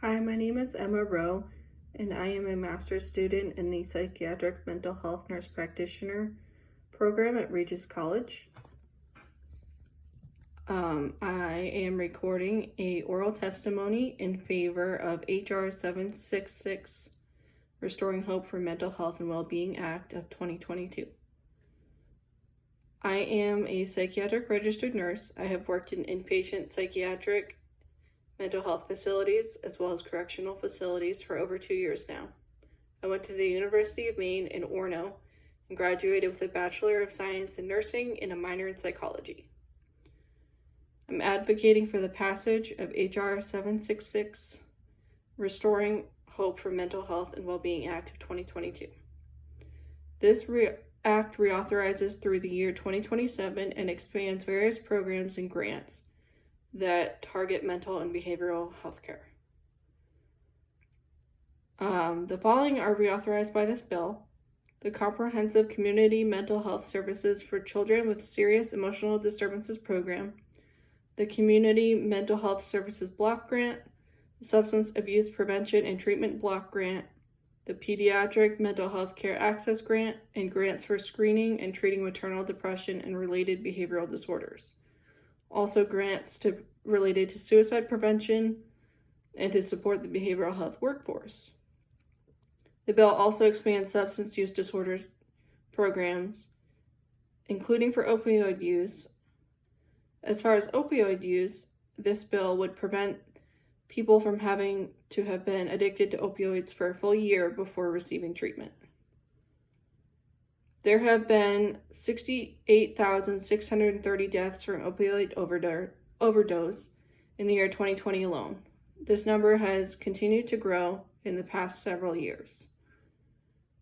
Hi, my name is Emma Rowe, and I am a master's student in the Psychiatric Mental Health Nurse Practitioner program at Regis College. I am recording a oral testimony in favor of HR 766, Restoring Hope for Mental Health and Wellbeing Act of 2022. I am a psychiatric registered nurse. I have worked in inpatient psychiatric mental health facilities as well as correctional facilities for over 2 years now. I went to the University of Maine in Orono and graduated with a Bachelor of Science in Nursing and a minor in psychology. I'm advocating for the passage of HR 766, Restoring Hope for Mental Health and Wellbeing Act of 2022. This act reauthorizes through the year 2027 and expands various programs and grants that target mental and behavioral health care. The following are reauthorized by this bill: the Comprehensive Community Mental Health Services for Children with Serious Emotional Disturbances Program, the Community Mental Health Services Block Grant, the Substance Abuse Prevention and Treatment Block Grant, the Pediatric Mental Health Care Access Grant, and grants for screening and treating maternal depression and related behavioral disorders. Also grants related to suicide prevention and to support the behavioral health workforce. The bill also expands substance use disorder programs, including for opioid use. As far as opioid use, this bill would prevent people from having to have been addicted to opioids for a full year before receiving treatment. There have been 68,630 deaths from opioid overdose in the year 2020 alone. This number has continued to grow in the past several years.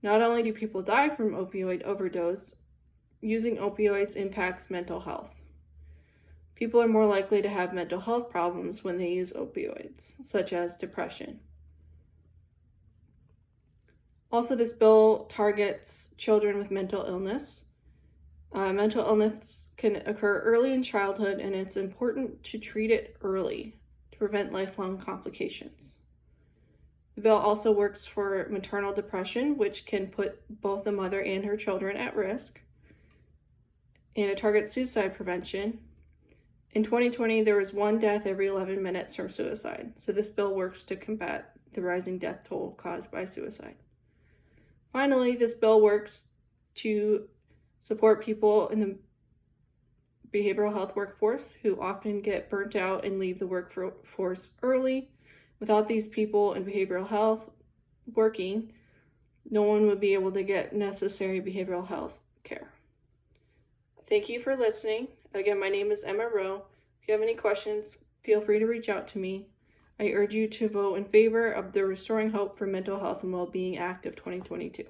Not only do people die from opioid overdose, using opioids impacts mental health. People are more likely to have mental health problems when they use opioids, such as depression. Also, this bill targets children with mental illness. Mental illness can occur early in childhood, and it's important to treat it early to prevent lifelong complications. The bill also works for maternal depression, which can put both the mother and her children at risk. And it targets suicide prevention. In 2020, there was 1 death every 11 minutes from suicide. So this bill works to combat the rising death toll caused by suicide. Finally, this bill works to support people in the behavioral health workforce who often get burnt out and leave the workforce early. Without these people in behavioral health working, no one would be able to get necessary behavioral health care. Thank you for listening. Again, my name is Emma Rowe. If you have any questions, feel free to reach out to me. I urge you to vote in favor of the Restoring Hope for Mental Health and Wellbeing Act of 2022.